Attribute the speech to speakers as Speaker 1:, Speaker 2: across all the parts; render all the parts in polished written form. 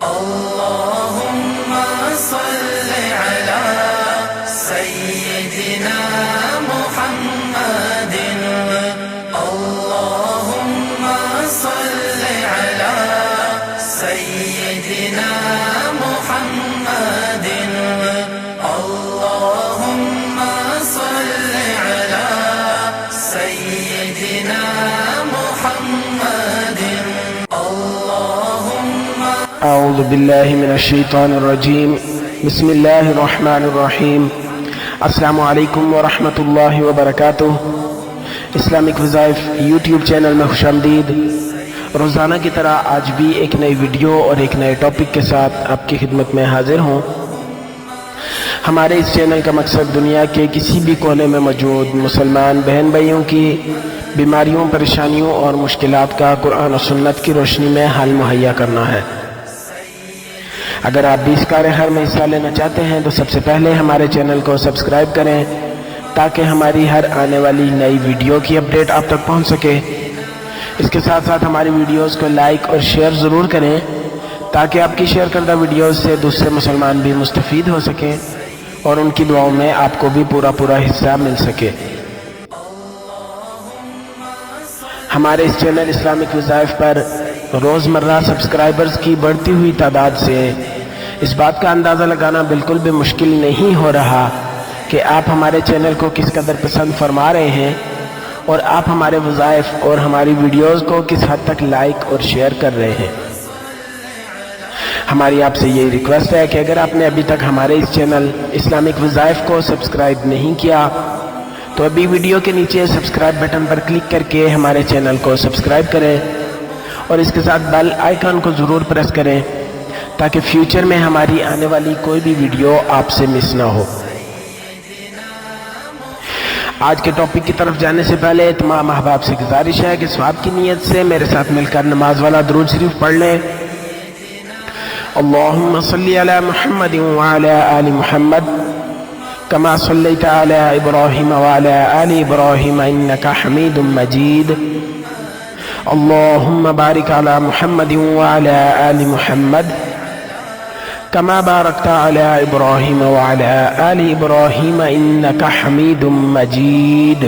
Speaker 1: اللهم صل على سيدنا محمد اللهم صل على سيدنا محمد اللهم صل على سيدنا محمد
Speaker 2: اعوذ باللہ من الشیطان الرجیم بسم اللہ الرحمن الرحیم السلام علیکم ورحمۃ اللہ وبرکاتہ۔ اسلامک وظائف یوٹیوب چینل میں خوش آمدید۔ روزانہ کی طرح آج بھی ایک نئی ویڈیو اور ایک نئے ٹاپک کے ساتھ آپ کی خدمت میں حاضر ہوں۔ ہمارے اس چینل کا مقصد دنیا کے کسی بھی کونے میں موجود مسلمان بہن بھائیوں کی بیماریوں، پریشانیوں اور مشکلات کا قرآن و سنت کی روشنی میں حل مہیا کرنا ہے۔ اگر آپ بھی اس کار خیر میں حصہ لینا چاہتے ہیں تو سب سے پہلے ہمارے چینل کو سبسکرائب کریں تاکہ ہماری ہر آنے والی نئی ویڈیو کی اپڈیٹ آپ تک پہنچ سکے۔ اس کے ساتھ ساتھ ہماری ویڈیوز کو لائک اور شیئر ضرور کریں تاکہ آپ کی شیئر کردہ ویڈیوز سے دوسرے مسلمان بھی مستفید ہو سکیں اور ان کی دعاؤں میں آپ کو بھی پورا حصہ مل سکے۔ ہمارے اس چینل اسلامک وظائف پر روزمرہ سبسکرائبرز کی بڑھتی ہوئی تعداد سے اس بات کا اندازہ لگانا بالکل بھی مشکل نہیں ہو رہا کہ آپ ہمارے چینل کو کس قدر پسند فرما رہے ہیں اور آپ ہمارے وظائف اور ہماری ویڈیوز کو کس حد تک لائک اور شیئر کر رہے ہیں۔ ہماری آپ سے یہ ریکویسٹ ہے کہ اگر آپ نے ابھی تک ہمارے اس چینل اسلامک وظائف کو سبسکرائب نہیں کیا تو ابھی ویڈیو کے نیچے سبسکرائب بٹن پر کلک کر کے ہمارے چینل کو سبسکرائب کریں اور اس کے ساتھ بیل آئیکن کو ضرور پریس کریں تاکہ فیوچر میں ہماری آنے والی کوئی بھی ویڈیو آپ سے مس نہ ہو۔ آج کے ٹاپک کی طرف جانے سے پہلے تمام احباب سے گزارش ہے کہ ثواب کی نیت سے میرے ساتھ مل کر نماز والا درود شریف پڑھ لیں۔ اللہم صلی علی محمد وعلی آل محمد کما صلیت علی ابراہیم وعلی آل ابراہیم انکا حمید مجید۔ اللہم بارک علی محمد وعلی آل محمد کما بارکت علی ابراہیم وعلی آل ابراہیم انکا حمید مجید۔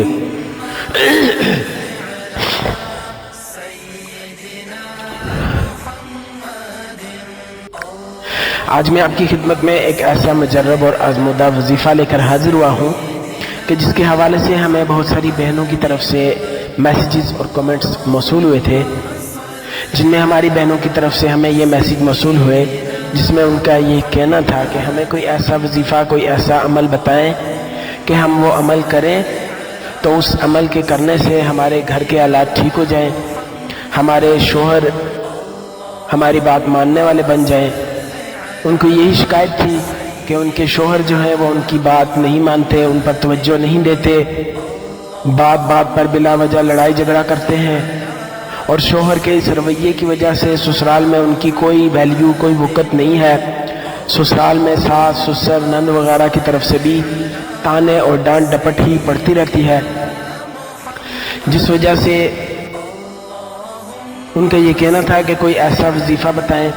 Speaker 2: آج میں آپ کی خدمت میں ایک ایسا مجرب اور آزمودہ وظیفہ لے کر حاضر ہوا ہوں کہ جس کے حوالے سے ہمیں بہت ساری بہنوں کی طرف سے میسیجز اور کمنٹس موصول ہوئے تھے، جن میں ہماری بہنوں کی طرف سے ہمیں یہ میسیج موصول ہوئے جس میں ان کا یہ کہنا تھا کہ ہمیں کوئی ایسا وظیفہ، کوئی ایسا عمل بتائیں کہ ہم وہ عمل کریں تو اس عمل کے کرنے سے ہمارے گھر کے حالات ٹھیک ہو جائیں، ہمارے شوہر ہماری بات ماننے والے بن جائیں۔ ان کو یہی شکایت تھی کہ ان کے شوہر جو ہیں وہ ان کی بات نہیں مانتے، ان پر توجہ نہیں دیتے، بات پر بلا وجہ لڑائی جھگڑا کرتے ہیں، اور شوہر کے اس رویے کی وجہ سے سسرال میں ان کی کوئی ویلیو، کوئی وقت نہیں ہے۔ سسرال میں ساس، سسر، نند وغیرہ کی طرف سے بھی تانے اور ڈانٹ ڈپٹ ہی پڑتی رہتی ہے، جس وجہ سے ان کا یہ کہنا تھا کہ کوئی ایسا وظیفہ بتائیں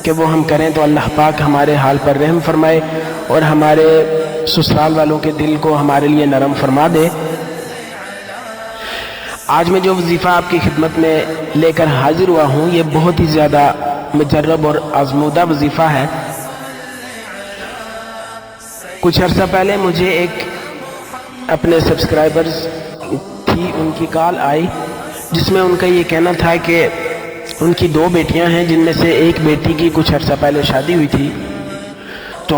Speaker 2: کہ وہ ہم کریں تو اللہ پاک ہمارے حال پر رحم فرمائے اور ہمارے سسرال والوں کے دل کو ہمارے لیے نرم فرما دے۔ آج میں جو وظیفہ آپ کی خدمت میں لے کر حاضر ہوا ہوں یہ بہت ہی زیادہ مجرب اور آزمودہ وظیفہ ہے۔ کچھ عرصہ پہلے مجھے ایک اپنے سبسکرائبرز تھی، ان کی کال آئی جس میں ان کا یہ کہنا تھا کہ ان کی 2 بیٹیاں ہیں جن میں سے ایک بیٹی کی کچھ عرصہ پہلے شادی ہوئی تھی، تو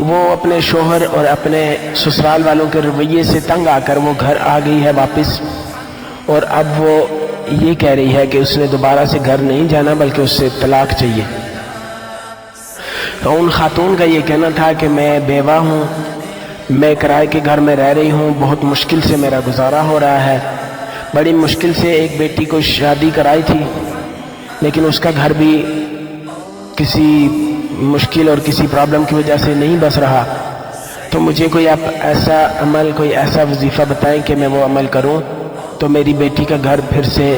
Speaker 2: وہ اپنے شوہر اور اپنے سسرال والوں کے رویے سے تنگ آ کر وہ گھر آ گئی ہے واپس، اور اب وہ یہ کہہ رہی ہے کہ اس نے دوبارہ سے گھر نہیں جانا بلکہ اس سے طلاق چاہیے۔ تو ان خاتون کا یہ کہنا تھا کہ میں بیوہ ہوں، میں کرائے کے گھر میں رہ رہی ہوں، بہت مشکل سے میرا گزارا ہو رہا ہے، بڑی مشکل سے ایک بیٹی کو شادی کرائی تھی لیکن اس کا گھر بھی کسی مشکل اور کسی پرابلم کی وجہ سے نہیں بس رہا، تو مجھے کوئی آپ ایسا عمل، کوئی ایسا وظیفہ بتائیں کہ میں وہ عمل کروں تو میری بیٹی کا گھر پھر سے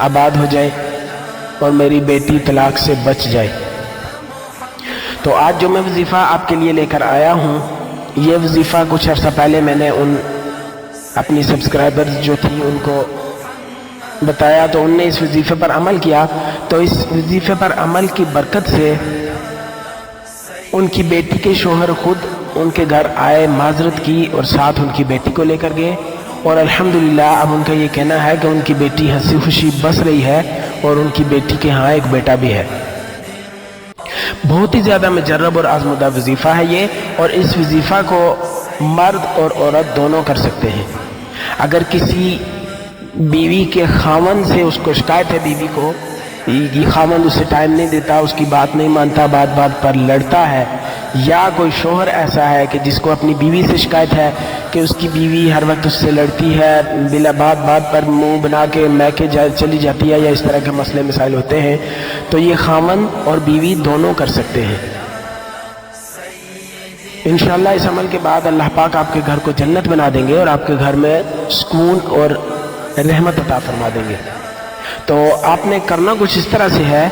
Speaker 2: آباد ہو جائے اور میری بیٹی طلاق سے بچ جائے۔ تو آج جو میں وظیفہ آپ کے لیے لے کر آیا ہوں، یہ وظیفہ کچھ عرصہ پہلے میں نے ان اپنی سبسکرائبرز جو تھی ان کو بتایا، تو ان نے اس وظیفے پر عمل کیا، تو اس وظیفے پر عمل کی برکت سے ان کی بیٹی کے شوہر خود ان کے گھر آئے، معذرت کی اور ساتھ ان کی بیٹی کو لے کر گئے، اور الحمدللہ اب ان کا یہ کہنا ہے کہ ان کی بیٹی ہنسی خوشی بس رہی ہے، اور ان کی بیٹی کے ہاں ایک بیٹا بھی ہے۔ بہت ہی زیادہ مجرب اور آزمودہ وظیفہ ہے یہ، اور اس وظیفہ کو مرد اور عورت دونوں کر سکتے ہیں۔ اگر کسی بیوی کے خاوند سے اس کو شکایت ہے، بیوی کو یہ خاوند اسے ٹائم نہیں دیتا، اس کی بات نہیں مانتا، بات بات پر لڑتا ہے، یا کوئی شوہر ایسا ہے کہ جس کو اپنی بیوی سے شکایت ہے کہ اس کی بیوی ہر وقت اس سے لڑتی ہے، بلا بات پر منہ بنا کے میکے چلی جاتی ہے، یا اس طرح کے مسئلے مسائل ہوتے ہیں، تو یہ خاوند اور بیوی دونوں کر سکتے ہیں۔ انشاءاللہ اس عمل کے بعد اللہ پاک آپ کے گھر کو جنت بنا دیں گے، اور آپ کے گھر میں سکون اور رحمت عطا فرما دیں گے۔ تو آپ نے کرنا کچھ اس طرح سے ہے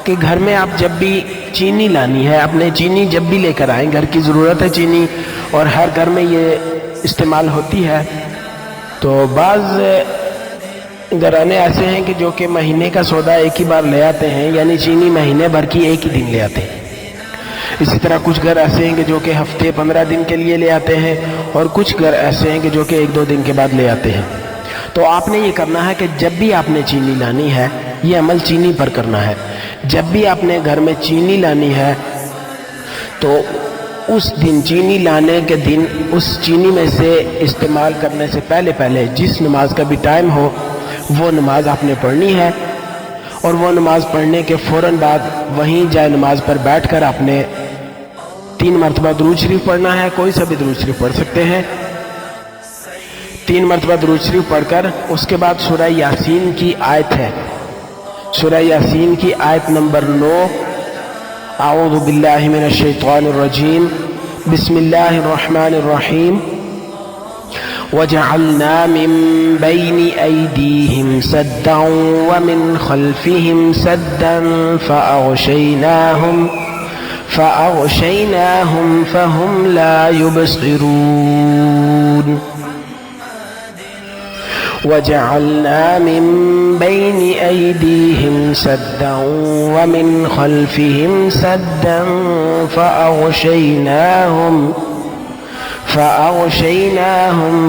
Speaker 2: کہ گھر میں آپ جب بھی چینی لانی ہے، اپنے چینی جب بھی لے کر آئیں، گھر کی ضرورت ہے چینی، اور ہر گھر میں یہ استعمال ہوتی ہے، تو بعض گھرانے ایسے ہیں کہ جو کہ مہینے کا سودا ایک ہی بار لے آتے ہیں، یعنی چینی مہینے بھر کی ایک ہی دن لے آتے ہیں۔ اسی طرح کچھ گھر ایسے ہیں کہ جو کہ ہفتے 15 دن کے لیے لے آتے ہیں، اور کچھ گھر ایسے ہیں کہ جو کہ 1-2 دن کے بعد لے آتے ہیں۔ تو آپ نے یہ کرنا ہے کہ جب بھی آپ نے چینی لانی ہے، یہ عمل چینی پر کرنا ہے، جب بھی آپ نے گھر میں چینی لانی ہے تو اس دن چینی لانے کے دن اس چینی میں سے استعمال کرنے سے پہلے جس نماز کا بھی ٹائم ہو وہ نماز آپ نے پڑھنی ہے، اور وہ نماز پڑھنے کے فوراً بعد وہیں جائے نماز پر بیٹھ کر آپ نے 3 مرتبہ درود شریف پڑھنا ہے، کوئی سا بھی درود شریف پڑھ سکتے ہیں۔ 3 مرتبہ درود شریف پڑھ کر اس کے بعد سورہ یاسین کی آیت ہے، سورہ یاسین کی آیت نمبر 9، اعوذ باللہ من الشیطان الرجیم، بسم اللہ الرحمن الرحیم، وَجَعَلْنَا مِن بَيْنِ أَيْدِيهِمْ سَدًّا وَمِنْ خَلْفِهِمْ سَدًّا فَأَغْشَيْنَاهُمْ فَهُمْ لَا يُبْصِرُونَ۔ وَجَعَلْنَا مِن بَيْنِ أَيْدِيهِمْ سَدًّا وَمِنْ خَلْفِهِمْ سَدًّا فَأَغْشَيْنَاهُمْ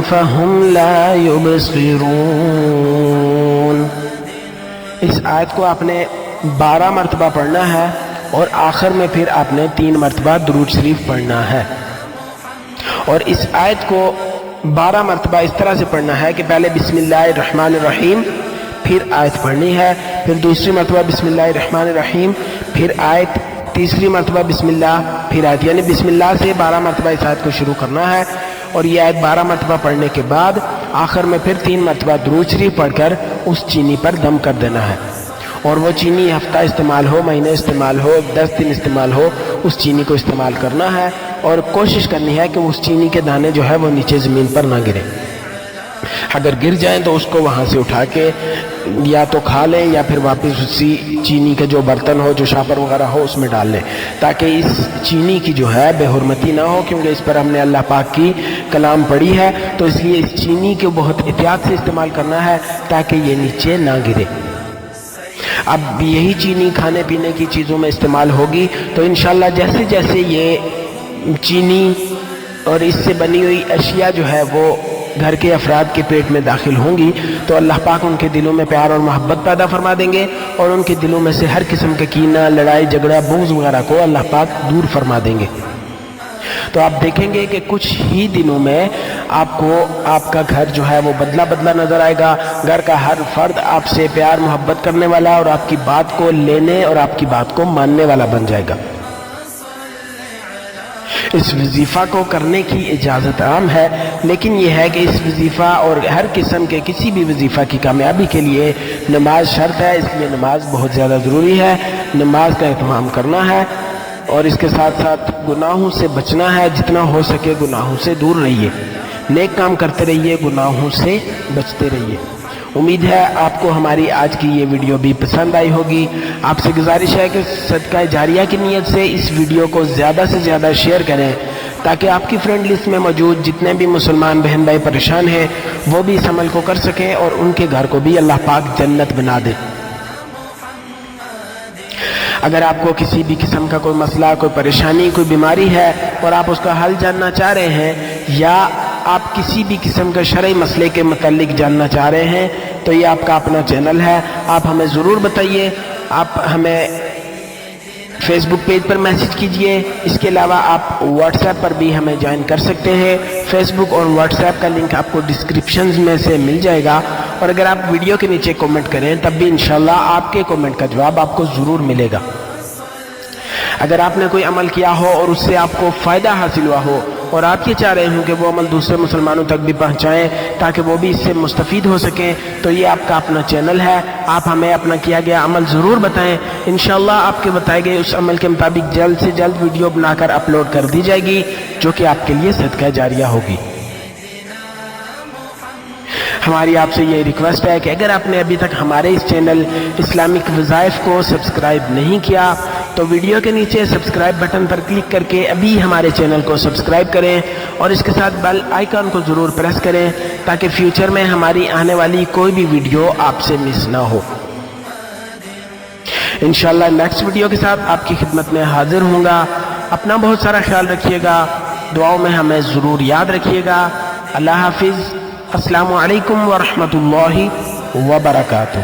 Speaker 2: فَهُمْ لَا يُبْصِرُونَ۔ اس آیت کو آپ نے 12 مرتبہ پڑھنا ہے، اور آخر میں پھر آپ نے 3 مرتبہ درود شریف پڑھنا ہے، اور اس آیت کو 12 مرتبہ اس طرح سے پڑھنا ہے کہ پہلے بسم اللہ الرحمن الرحیم، پھر آیت پڑھنی ہے، پھر دوسری مرتبہ بسم اللہ الرحمن الرحیم، پھر آیت، تیسری مرتبہ بسم اللہ، پھر آیت، یعنی بسم اللہ سے 12 مرتبہ اس آیت کو شروع کرنا ہے، اور یہ آیت 12 مرتبہ پڑھنے کے بعد آخر میں پھر 3 مرتبہ درود شریف پڑھ کر اس چینی پر دم کر دینا ہے، اور وہ چینی ہفتہ استعمال ہو، مہینے استعمال ہو، 10 دن استعمال ہو، اس چینی کو استعمال کرنا ہے، اور کوشش کرنی ہے کہ اس چینی کے دانے جو ہے وہ نیچے زمین پر نہ گریں۔ اگر گر جائیں تو اس کو وہاں سے اٹھا کے یا تو کھا لیں، یا پھر واپس اسی چینی کا جو برتن ہو، جو شاپر وغیرہ ہو، اس میں ڈال لیں، تاکہ اس چینی کی جو ہے بے حرمتی نہ ہو، کیونکہ اس پر ہم نے اللہ پاک کی کلام پڑھی ہے، تو اس لیے اس چینی کو بہت احتیاط سے استعمال کرنا ہے تاکہ یہ نیچے نہ گرے۔ اب یہی چینی کھانے پینے کی چیزوں میں استعمال ہوگی، تو انشاءاللہ جیسے جیسے یہ چینی اور اس سے بنی ہوئی اشیاء جو ہے وہ گھر کے افراد کے پیٹ میں داخل ہوں گی، تو اللہ پاک ان کے دلوں میں پیار اور محبت پیدا فرما دیں گے، اور ان کے دلوں میں سے ہر قسم کے کینہ، لڑائی جھگڑا، بغض وغیرہ کو اللہ پاک دور فرما دیں گے۔ تو آپ دیکھیں گے کہ کچھ ہی دنوں میں آپ کو آپ کا گھر جو ہے وہ بدلا نظر آئے گا، گھر کا ہر فرد آپ سے پیار محبت کرنے والا، اور آپ کی بات کو لینے اور آپ کی بات کو ماننے والا بن جائے گا۔ اس وظیفہ کو کرنے کی اجازت عام ہے، لیکن یہ ہے کہ اس وظیفہ اور ہر قسم کے کسی بھی وظیفہ کی کامیابی کے لیے نماز شرط ہے، اس لیے نماز بہت زیادہ ضروری ہے، نماز کا اہتمام کرنا ہے، اور اس کے ساتھ ساتھ گناہوں سے بچنا ہے، جتنا ہو سکے گناہوں سے دور رہیے، نیک کام کرتے رہیے، گناہوں سے بچتے رہیے، امید ہے آپ کو ہماری آج کی یہ ویڈیو بھی پسند آئی ہوگی۔ آپ سے گزارش ہے کہ صدقہ جاریہ کی نیت سے اس ویڈیو کو زیادہ سے زیادہ شیئر کریں تاکہ آپ کی فرینڈ لسٹ میں موجود جتنے بھی مسلمان بہن بھائی پریشان ہیں وہ بھی اس عمل کو کر سکیں اور ان کے گھر کو بھی اللہ پاک جنت بنا دے۔ اگر آپ کو کسی بھی قسم کا کوئی مسئلہ، کوئی پریشانی، کوئی بیماری ہے اور آپ اس کا حل جاننا چاہ رہے ہیں یا آپ کسی بھی قسم کے شرعی مسئلے کے متعلق جاننا چاہ رہے ہیں تو یہ آپ کا اپنا چینل ہے، آپ ہمیں ضرور بتائیے۔ آپ ہمیں فیس بک پیج پر میسج کیجئے، اس کے علاوہ آپ واٹس ایپ پر بھی ہمیں جوائن کر سکتے ہیں۔ فیس بک اور واٹس ایپ کا لنک آپ کو ڈسکرپشنز میں سے مل جائے گا، اور اگر آپ ویڈیو کے نیچے کومنٹ کریں تب بھی انشاءاللہ آپ کے کومنٹ کا جواب آپ کو ضرور ملے گا۔ اگر آپ نے کوئی عمل کیا ہو اور اس سے آپ کو فائدہ حاصل ہوا ہو اور آپ یہ چاہ رہے ہوں کہ وہ عمل دوسرے مسلمانوں تک بھی پہنچائیں تاکہ وہ بھی اس سے مستفید ہو سکیں تو یہ آپ کا اپنا چینل ہے، آپ ہمیں اپنا کیا گیا عمل ضرور بتائیں۔ انشاءاللہ آپ کے بتائے گئے اس عمل کے مطابق جلد سے جلد ویڈیو بنا کر اپلوڈ کر دی جائے گی جو کہ آپ کے لیے صدقہ جاریہ ہوگی۔ ہماری آپ سے یہ ریکویسٹ ہے کہ اگر آپ نے ابھی تک ہمارے اس چینل اسلامک وظائف کو سبسکرائب نہیں کیا تو ویڈیو کے نیچے سبسکرائب بٹن پر کلک کر کے ابھی ہمارے چینل کو سبسکرائب کریں اور اس کے ساتھ بیل آئیکن کو ضرور پریس کریں تاکہ فیوچر میں ہماری آنے والی کوئی بھی ویڈیو آپ سے مس نہ ہو۔ انشاءاللہ نیکسٹ ویڈیو کے ساتھ آپ کی خدمت میں حاضر ہوں گا۔ اپنا بہت سارا خیال رکھیے گا، دعاؤں میں ہمیں ضرور یاد رکھیے گا۔ اللہ حافظ۔ السلام علیکم ورحمۃ اللہ وبرکاتہ۔